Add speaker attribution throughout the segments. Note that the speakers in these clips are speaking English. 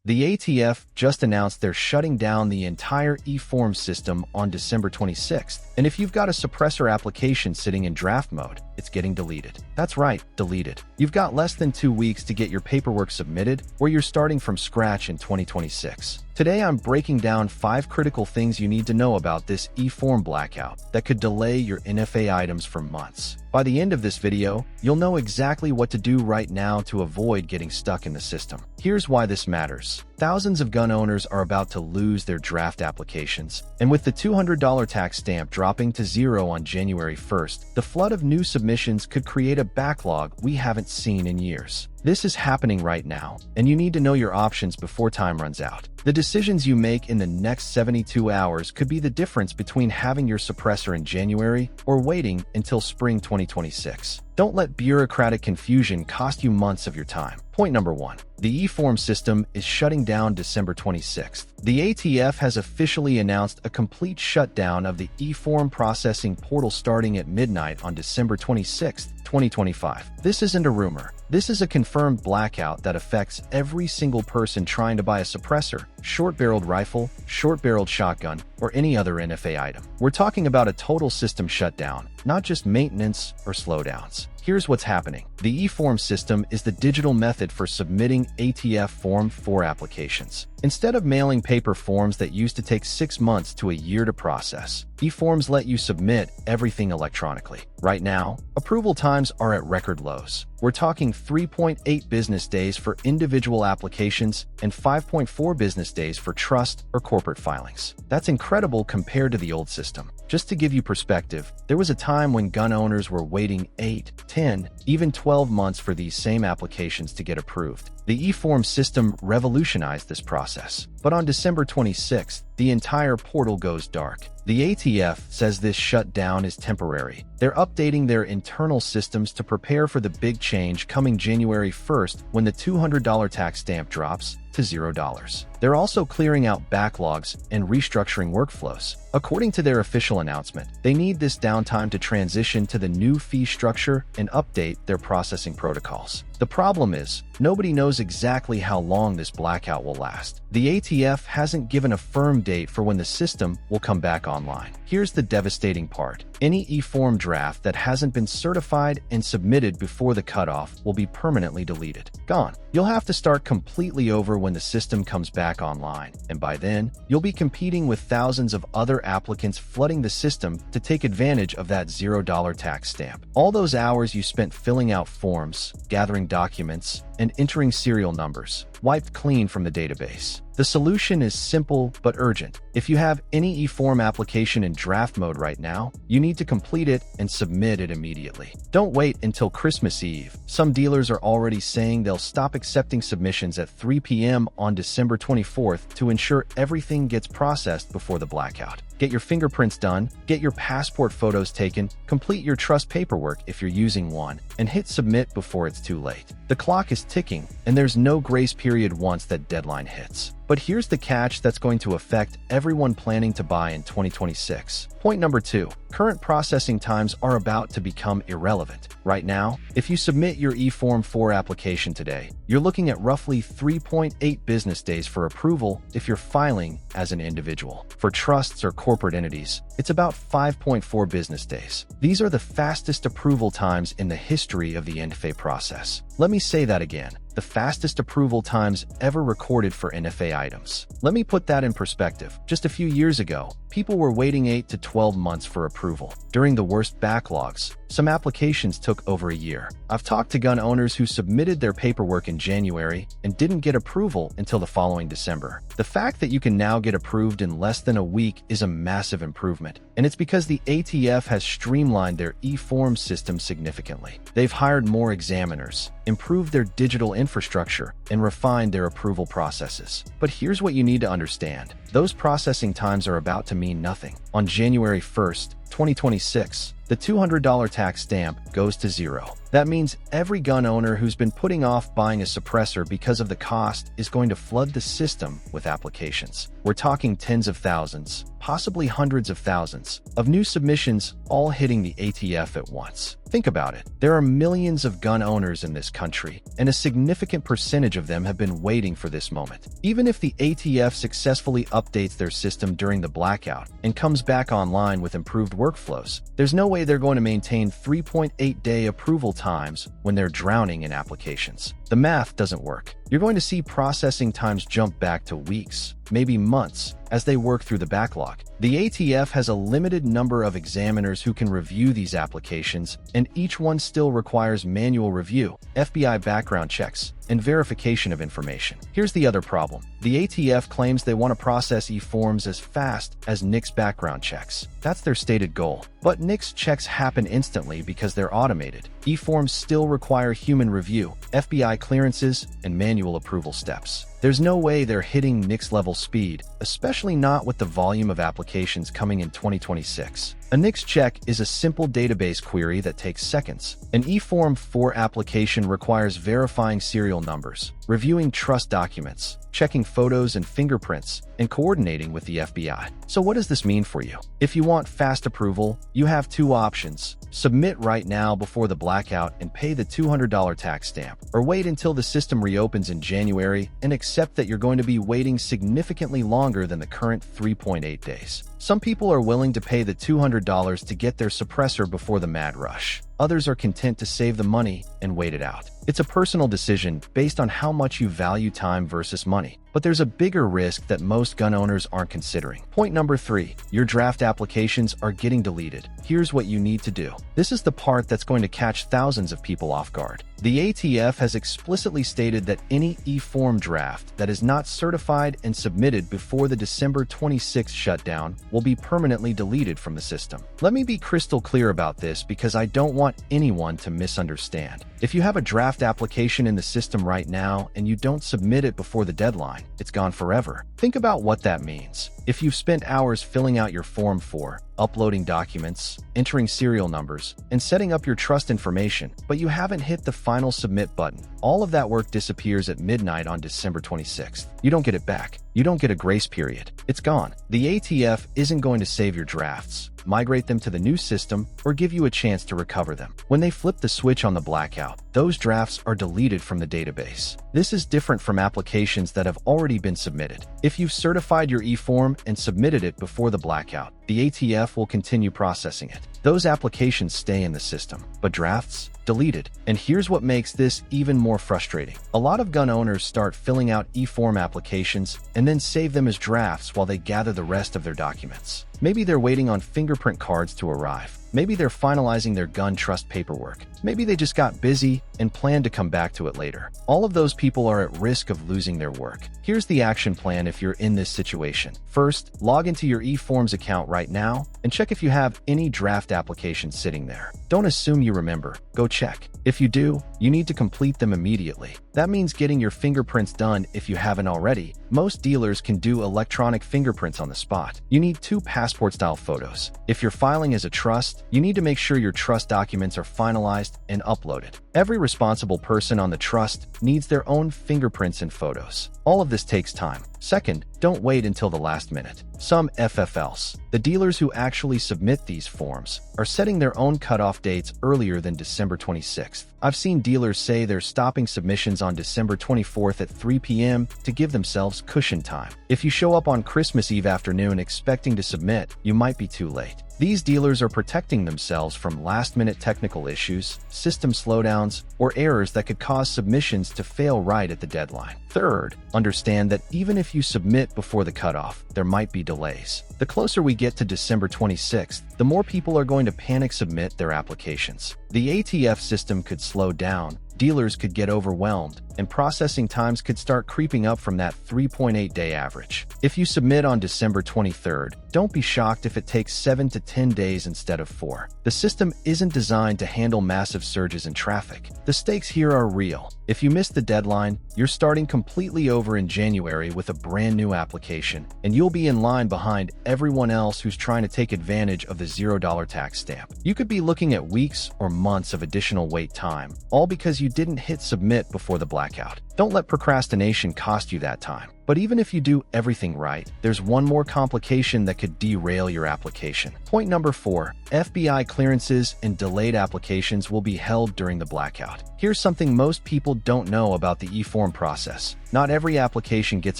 Speaker 1: The ATF just announced they're shutting down the entire E-form system on December 26th, and if you've got a suppressor application sitting in draft mode, it's getting deleted. That's right, deleted. You've got less than 2 weeks to get your paperwork submitted, or you're starting from scratch in 2026. Today, I'm breaking down 5 critical things you need to know about this E-form blackout that could delay your NFA items for months. By the end of this video, you'll know exactly what to do right now to avoid getting stuck in the system. Here's why this matters. Thousands of gun owners are about to lose their draft applications, and with the $200 tax stamp dropping to 0 on January 1st, the flood of new submissions could create a backlog we haven't seen in years. This is happening right now, and you need to know your options before time runs out. The decisions you make in the next 72 hours could be the difference between having your suppressor in January or waiting until spring 2026. Don't let bureaucratic confusion cost you months of your time. Point number 1. The E-form system is shutting down December 26th. The ATF has officially announced a complete shutdown of the E-form processing portal starting at midnight on December 26th, 2025. This isn't a rumor. This is a confirmed blackout that affects every single person trying to buy a suppressor, short-barreled rifle, short-barreled shotgun, or any other NFA item. We're talking about a total system shutdown, not just maintenance or slowdowns. Here's what's happening. The E-form system is the digital method for submitting ATF Form 4 applications. Instead of mailing paper forms that used to take 6 months to a year to process, E-forms let you submit everything electronically. Right now, approval times are at record lows. We're talking 3.8 business days for individual applications and 5.4 business days for trust or corporate filings. That's incredible compared to the old system. Just to give you perspective, there was a time when gun owners were waiting 8, 10, even 12 months for these same applications to get approved. The E-form system revolutionized this process. But on December 26th, the entire portal goes dark. The ATF says this shutdown is temporary. They're updating their internal systems to prepare for the big change coming January 1st when the $200 tax stamp drops to $0. They're also clearing out backlogs and restructuring workflows. According to their official announcement, they need this downtime to transition to the new fee structure and update their processing protocols. The problem is, nobody knows exactly how long this blackout will last. The ATF hasn't given a firm date for when the system will come back online. Here's the devastating part. Any E-form draft that hasn't been certified and submitted before the cutoff will be permanently deleted. Gone. You'll have to start completely over when the system comes back online, and by then, you'll be competing with thousands of other applicants flooding the system to take advantage of that $0 tax stamp. All those hours you spent filling out forms, gathering documents, and entering serial numbers, wiped clean from the database. The solution is simple but urgent. If you have any E-form application in draft mode right now, you need to complete it and submit it immediately. Don't wait until Christmas Eve. Some dealers are already saying they'll stop accepting submissions at 3 p.m. on December 24th to ensure everything gets processed before the blackout. Get your fingerprints done, get your passport photos taken, complete your trust paperwork if you're using one, and hit submit before it's too late. The clock is ticking, and there's no grace period once that deadline hits. But here's the catch that's going to affect everyone planning to buy in 2026. Point number 2. Current processing times are about to become irrelevant. Right now, if you submit your E-form 4 application today, you're looking at roughly 3.8 business days for approval if you're filing as an individual. For trusts or corporate entities, it's about 5.4 business days. These are the fastest approval times in the history of the NFA process. Let me say that again. The fastest approval times ever recorded for NFA items. Let me put that in perspective. Just a few years ago, people were waiting 8 to 12 months for approval. During the worst backlogs, some applications took over a year. I've talked to gun owners who submitted their paperwork in January and didn't get approval until the following December. The fact that you can now get approved in less than a week is a massive improvement, and it's because the ATF has streamlined their E-form system significantly. They've hired more examiners, improved their digital infrastructure, and refined their approval processes. But here's what you need to understand. Those processing times are about to mean nothing. On January 1st, 2026, the $200 tax stamp goes to 0. That means every gun owner who's been putting off buying a suppressor because of the cost is going to flood the system with applications. We're talking tens of thousands, possibly hundreds of thousands, of new submissions all hitting the ATF at once. Think about it. There are millions of gun owners in this country, and a significant percentage of them have been waiting for this moment. Even if the ATF successfully updates their system during the blackout and comes back online with improved workflows, there's no way they're going to maintain 3.8-day approval times when they're drowning in applications. The math doesn't work. You're going to see processing times jump back to weeks, maybe months, as they work through the backlog. The ATF has a limited number of examiners who can review these applications, and each one still requires manual review, FBI background checks, and verification of information. Here's the other problem. The ATF claims they want to process E-forms as fast as NICS background checks. That's their stated goal. But NICS checks happen instantly because they're automated. E-forms still require human review, FBI clearances, and manual approval steps. There's no way they're hitting NICS-level speed, especially not with the volume of applications coming in 2026. A NICS check is a simple database query that takes seconds. An E-form 4 application requires verifying serial numbers, reviewing trust documents, checking photos and fingerprints, and coordinating with the FBI. So what does this mean for you? If you want fast approval, you have two options. Submit right now before the blackout and pay the $200 tax stamp, or wait until the system reopens in January and accept that you're going to be waiting significantly longer than the current 3.8 days. Some people are willing to pay the $200 to get their suppressor before the mad rush. Others are content to save the money and wait it out. It's a personal decision based on how much you value time versus money. But there's a bigger risk that most gun owners aren't considering. Point number 3, your draft applications are getting deleted. Here's what you need to do. This is the part that's going to catch thousands of people off guard. The ATF has explicitly stated that any E-form draft that is not certified and submitted before the December 26th shutdown will be permanently deleted from the system. Let me be crystal clear about this because I don't want anyone to misunderstand. If you have a draft application in the system right now and you don't submit it before the deadline, it's gone forever. Think about what that means. If you've spent hours filling out your Form 4, uploading documents, entering serial numbers, and setting up your trust information, but you haven't hit the final submit button, all of that work disappears at midnight on December 26th. You don't get it back. You don't get a grace period. It's gone. The ATF isn't going to save your drafts, migrate them to the new system, or give you a chance to recover them. When they flip the switch on the blackout, those drafts are deleted from the database. This is different from applications that have already been submitted. If you've certified your E-form and submitted it before the blackout, the ATF will continue processing it. Those applications stay in the system, but drafts? Deleted. And here's what makes this even more frustrating. A lot of gun owners start filling out E-form applications and then save them as drafts while they gather the rest of their documents. Maybe they're waiting on fingerprint cards to arrive. Maybe they're finalizing their gun trust paperwork. Maybe they just got busy and plan to come back to it later. All of those people are at risk of losing their work. Here's the action plan if you're in this situation. First, log into your E-forms account right now and check if you have any draft applications sitting there. Don't assume you remember. Go check. If you do, you need to complete them immediately. That means getting your fingerprints done if you haven't already. Most dealers can do electronic fingerprints on the spot. You need 2 passport-style photos. If you're filing as a trust, you need to make sure your trust documents are finalized and uploaded. Every responsible person on the trust needs their own fingerprints and photos. All of this takes time. Second, don't wait until the last minute. Some FFLs, the dealers who actually submit these forms, are setting their own cutoff dates earlier than December 26th. I've seen dealers say they're stopping submissions on December 24th at 3 p.m. to give themselves cushion time. If you show up on Christmas Eve afternoon expecting to submit, you might be too late. These dealers are protecting themselves from last-minute technical issues, system slowdowns, or errors that could cause submissions to fail right at the deadline. Third, understand that even if you submit before the cutoff, there might be delays. The closer we get to December 26th, the more people are going to panic submit their applications. The ATF system could slow down, dealers could get overwhelmed, and processing times could start creeping up from that 3.8-day average. If you submit on December 23rd, don't be shocked if it takes 7 to 10 days instead of 4. The system isn't designed to handle massive surges in traffic. The stakes here are real. If you miss the deadline, you're starting completely over in January with a brand new application, and you'll be in line behind everyone else who's trying to take advantage of the $0 tax stamp. You could be looking at weeks or months of additional wait time, all because you didn't hit submit before the blackout. Don't let procrastination cost you that time. But even if you do everything right, there's one more complication that could derail your application. Point number 4, FBI clearances and delayed applications will be held during the blackout. Here's something most people don't know about the E-form process. Not every application gets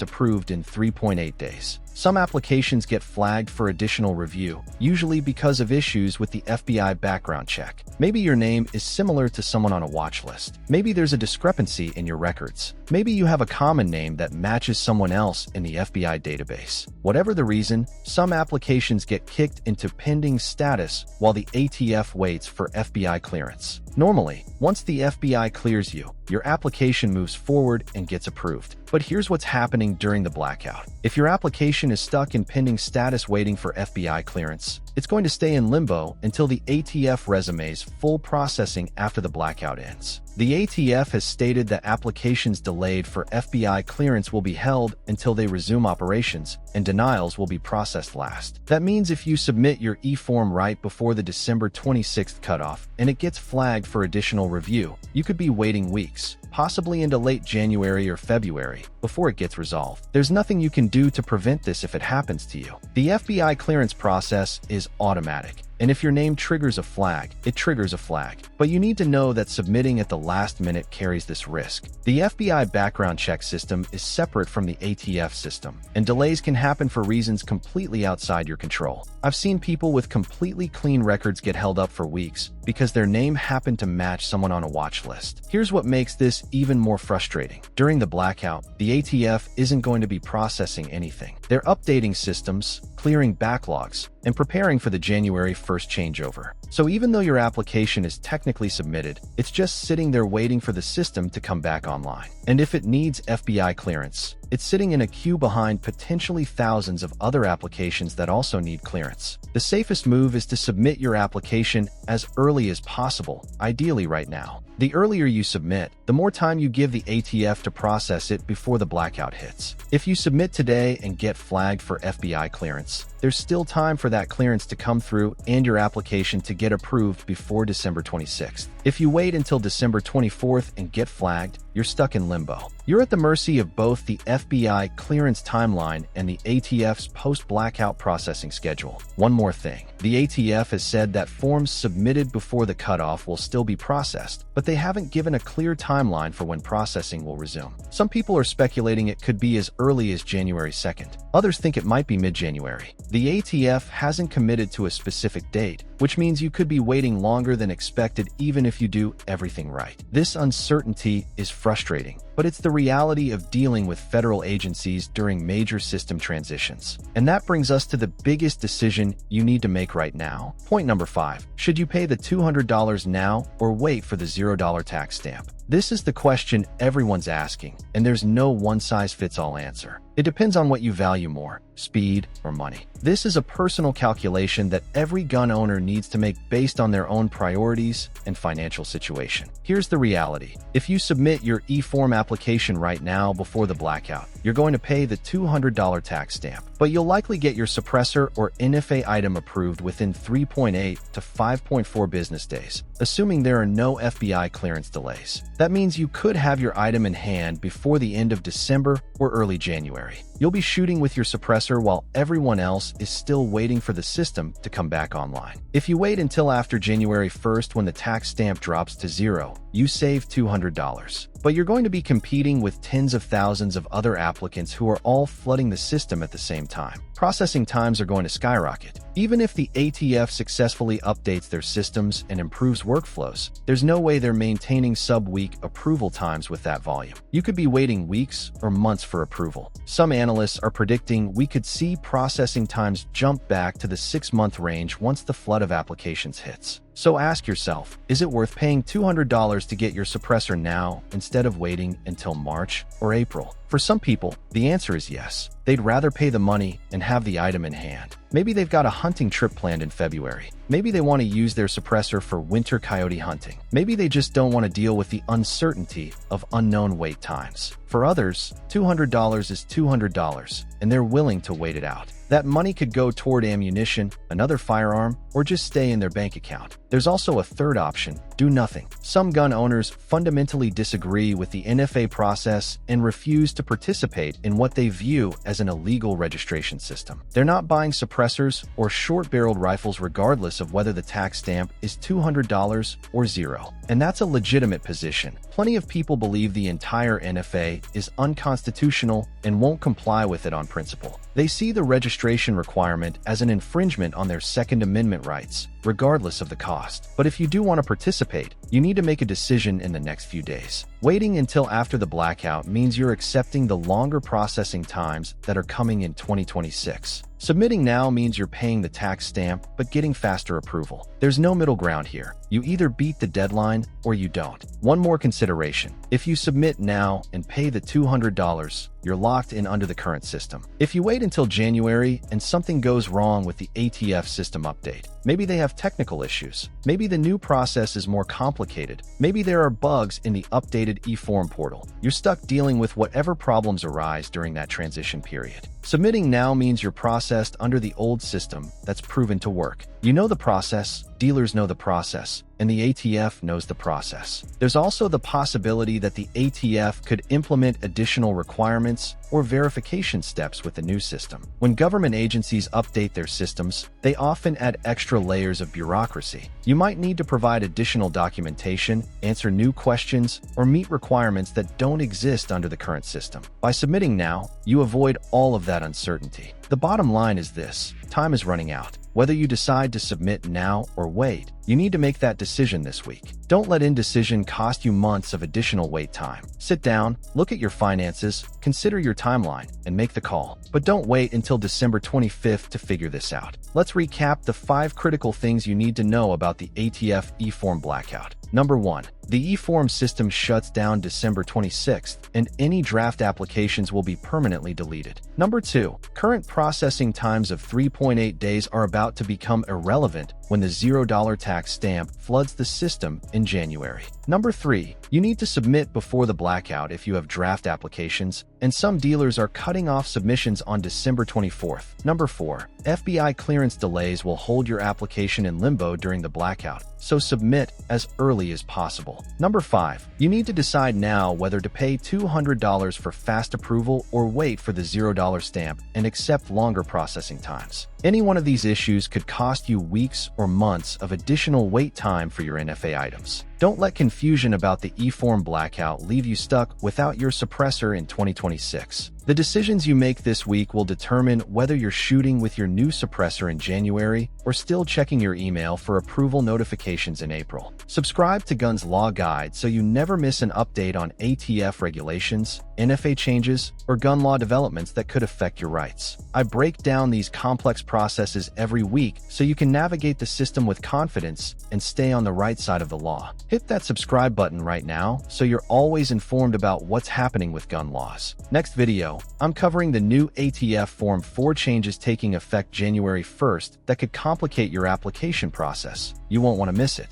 Speaker 1: approved in 3.8 days. Some applications get flagged for additional review, usually because of issues with the FBI background check. Maybe your name is similar to someone on a watch list. Maybe there's a discrepancy in your records. Maybe you have a common name that matches someone else in the FBI database. Whatever the reason, some applications get kicked into pending status while the ATF waits for FBI clearance. Normally, once the FBI clears you, your application moves forward and gets approved. But here's what's happening during the blackout. If your application is stuck in pending status waiting for FBI clearance, it's going to stay in limbo until the ATF resumes full processing after the blackout ends. The ATF has stated that applications delayed for FBI clearance will be held until they resume operations, and denials will be processed last. That means if you submit your E-form right before the December 26th cutoff and it gets flagged for additional review, you could be waiting weeks, possibly into late January or February, before it gets resolved. There's nothing you can do to prevent this if it happens to you. The FBI clearance process is automatic, and if your name triggers a flag, it triggers a flag. But you need to know that submitting at the last minute carries this risk. The FBI background check system is separate from the ATF system, and delays can happen for reasons completely outside your control. I've seen people with completely clean records get held up for weeks because their name happened to match someone on a watch list. Here's what makes this even more frustrating. During the blackout, the ATF isn't going to be processing anything. They're updating systems, clearing backlogs, and preparing for the January 1st changeover. So even though your application is technically submitted, it's just sitting there waiting for the system to come back online. And if it needs FBI clearance, it's sitting in a queue behind potentially thousands of other applications that also need clearance. The safest move is to submit your application as early as possible, ideally right now. The earlier you submit, the more time you give the ATF to process it before the blackout hits. If you submit today and get flagged for FBI clearance, there's still time for that clearance to come through and your application to get approved before December 26th. If you wait until December 24th and get flagged, you're stuck in limbo. You're at the mercy of both the FBI clearance timeline and the ATF's post-blackout processing schedule. One more thing. The ATF has said that forms submitted before the cutoff will still be processed, but they haven't given a clear timeline for when processing will resume. Some people are speculating it could be as early as January 2nd. Others think it might be mid-January. The ATF hasn't committed to a specific date, which means you could be waiting longer than expected even if you do everything right. This uncertainty is frustrating, but it's the reality of dealing with federal agencies during major system transitions. And that brings us to the biggest decision you need to make right now. Point number 5. Should you pay the $200 now or wait for the $0 tax stamp? This is the question everyone's asking, and there's no one-size-fits-all answer. It depends on what you value more, speed or money. This is a personal calculation that every gun owner needs to make based on their own priorities and financial situation. Here's the reality. If you submit your E-form application right now before the blackout, you're going to pay the $200 tax stamp, but you'll likely get your suppressor or NFA item approved within 3.8 to 5.4 business days, assuming there are no FBI clearance delays. That means you could have your item in hand before the end of December or early January. You'll be shooting with your suppressor while everyone else is still waiting for the system to come back online. If you wait until after January 1st when the tax stamp drops to $0, you save $200. But you're going to be competing with tens of thousands of other applicants who are all flooding the system at the same time. Processing times are going to skyrocket. Even if the ATF successfully updates their systems and improves workflows, there's no way they're maintaining sub-week approval times with that volume. You could be waiting weeks or months for approval. Some analysts are predicting we could see processing times jump back to the 6-month range once the flood of applications hits. So ask yourself, is it worth paying $200 to get your suppressor now instead of waiting until March or April? For some people, the answer is yes. They'd rather pay the money and have the item in hand. Maybe they've got a hunting trip planned in February. Maybe they want to use their suppressor for winter coyote hunting. Maybe they just don't want to deal with the uncertainty of unknown wait times. For others, $200 is $200, and they're willing to wait it out. That money could go toward ammunition, another firearm, or just stay in their bank account. There's also a third option: do nothing. Some gun owners fundamentally disagree with the NFA process and refuse to participate in what they view as an illegal registration system. They're not buying suppressors or short-barreled rifles regardless of whether the tax stamp is $200 or $0. And that's a legitimate position. Plenty of people believe the entire NFA is unconstitutional and won't comply with it on principle. They see the registration requirement as an infringement on their Second Amendment rights, regardless of the cost. But if you do want to participate, you need to make a decision in the next few days. Waiting until after the blackout means you're accepting the longer processing times that are coming in 2026. Submitting now means you're paying the tax stamp but getting faster approval. There's no middle ground here. You either beat the deadline or you don't. One more consideration: if you submit now and pay the $200, you're locked in under the current system. If you wait until January and something goes wrong with the ATF system update, maybe they have technical issues, maybe the new process is more complicated, maybe there are bugs in the updated E-form portal, you're stuck dealing with whatever problems arise during that transition period. Submitting now means you're processed under the old system that's proven to work. You know the process, dealers know the process, and the ATF knows the process. There's also the possibility that the ATF could implement additional requirements or verification steps with the new system. When government agencies update their systems, they often add extra layers of bureaucracy. You might need to provide additional documentation, answer new questions, or meet requirements that don't exist under the current system. By submitting now, you avoid all of that uncertainty. The bottom line is this: time is running out. Whether you decide to submit now or wait, you need to make that decision this week. Don't let indecision cost you months of additional wait time. Sit down, look at your finances, consider your timeline, and make the call. But don't wait until December 25th to figure this out. Let's recap the 5 critical things you need to know about the ATF E-form blackout. Number 1. The E-form system shuts down December 26th, and any draft applications will be permanently deleted. Number 2. Current processing times of 3.8 days are about to become irrelevant when the $0 tax stamp floods the system in January. Number 3. You need to submit before the blackout if you have draft applications, and some dealers are cutting off submissions on December 24th. Number 4. FBI clearance delays will hold your application in limbo during the blackout, so submit as early as possible. Number 5. You need to decide now whether to pay $200 for fast approval or wait for the $0 stamp and accept longer processing times. Any one of these issues could cost you weeks or months of additional wait time for your NFA items. Don't let confusion about the E-form blackout leave you stuck without your suppressor in 2026. The decisions you make this week will determine whether you're shooting with your new suppressor in January or still checking your email for approval notifications in April. Subscribe to Guns Law Guide so you never miss an update on ATF regulations, NFA changes, or gun law developments that could affect your rights. I break down these complex processes every week so you can navigate the system with confidence and stay on the right side of the law. Hit that subscribe button right now so you're always informed about what's happening with gun laws. Next video, I'm covering the new ATF Form 4 changes taking effect January 1st that could complicate your application process. You won't want to miss it.